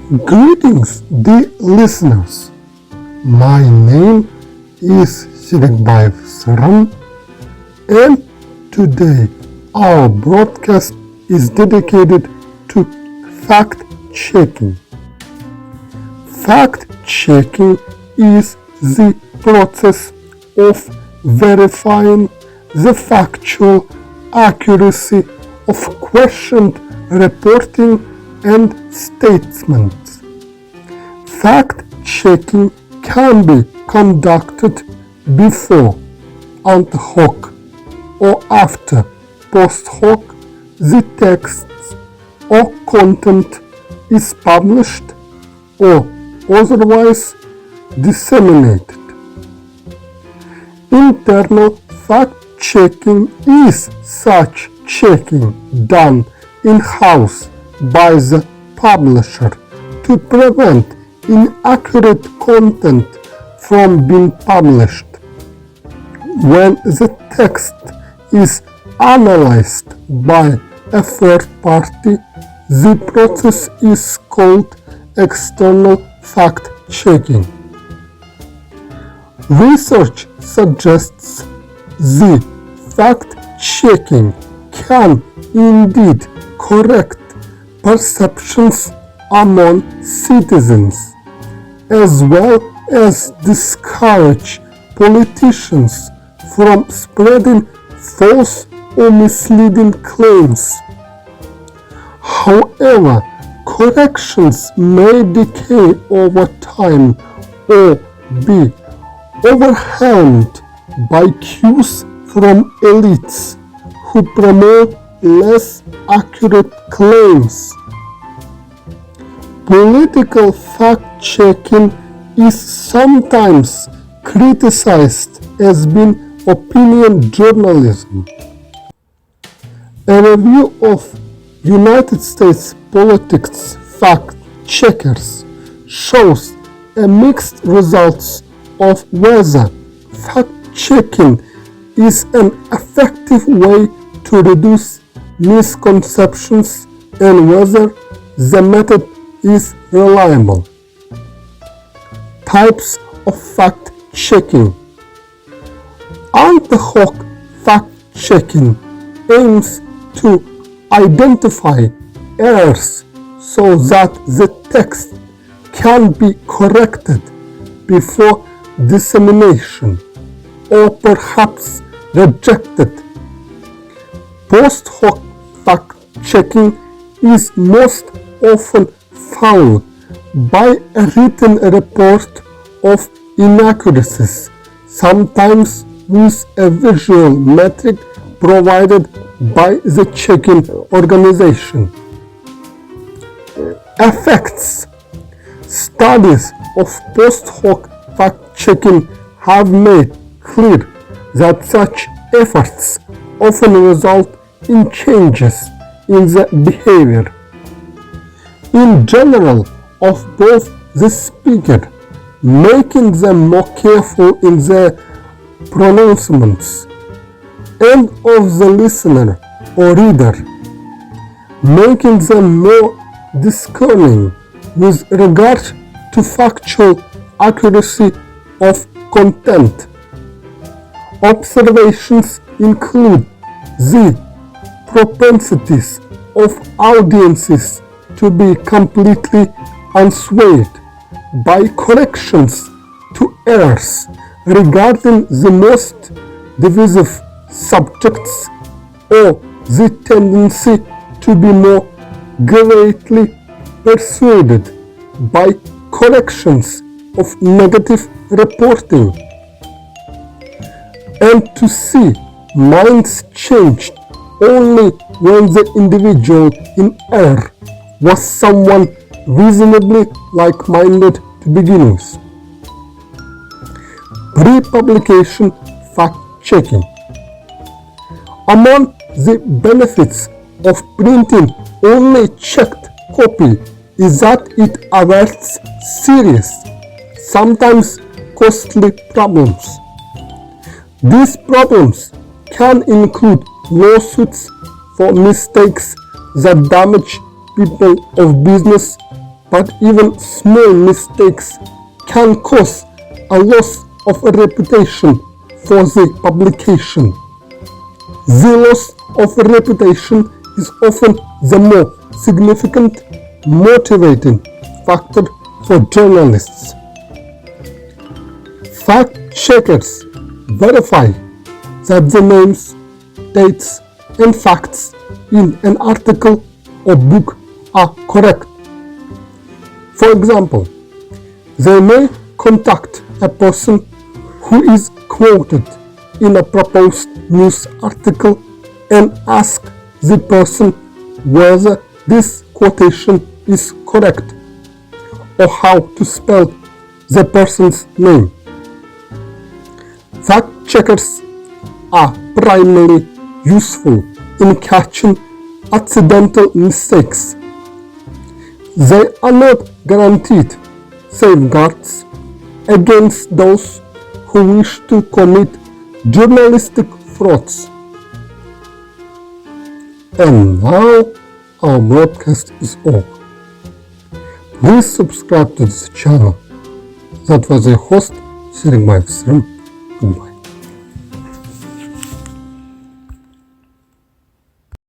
Greetings, dear listeners. My name is Serikbayev Syrym, and today our broadcast is dedicated to fact-checking. Fact-checking is the process of verifying the factual accuracy of questioned reporting and statements. Fact-checking can be conducted before, ante hoc, or after, post hoc, the texts or content is published or otherwise disseminated. Internal fact-checking is such checking done in-house by the publisher to prevent inaccurate content from being published. When the text is analyzed by a third party, the process is called external fact-checking. Research suggests the fact-checking can indeed correct perceptions among citizens, as well as discourage politicians from spreading false or misleading claims. However, corrections may decay over time or be overwhelmed by cues from elites who promote less accurate claims. Political fact-checking is sometimes criticized as being opinion journalism. A review of United States politics fact-checkers shows a mixed results of whether fact-checking is an effective way to reduce misconceptions and whether the method is reliable. Types of fact-checking. Ante hoc fact-checking aims to identify errors so that the text can be corrected before dissemination or perhaps rejected. Post hoc fact-checking is most often followed by a written report of inaccuracies, sometimes with a visual metric provided by the checking organization. Effects. Studies of post hoc fact-checking have made clear that such efforts often result in changes in the behavior, in general, of both the speaker, making them more careful in their pronouncements, and of the listener or reader, making them more discerning with regard to factual accuracy of content. Observations include the propensities of audiences to be completely unswayed by corrections to errors regarding the most divisive subjects, or the tendency to be more greatly persuaded by corrections of negative reporting, and to see minds changed only when the individual in error was someone reasonably like-minded to begin with. Pre-publication fact-checking. Among the benefits of printing only checked copy is that it averts serious, sometimes costly problems. These problems can include lawsuits for mistakes that damage people of business but even small mistakes can cause a loss of a reputation for the publication. The loss of a reputation is often the more significant motivating factor for journalists. Fact-checkers verify that the names, dates, and facts in an article or book are correct. For example, they may contact a person who is quoted in a proposed news article and ask the person whether this quotation is correct or how to spell the person's name. Fact-checkers are primarily useful in catching accidental mistakes. They are not guaranteed safeguards against those who wish to commit journalistic frauds. And now our broadcast is over. Please subscribe to this channel. That was your host, Serikbayev Syrym.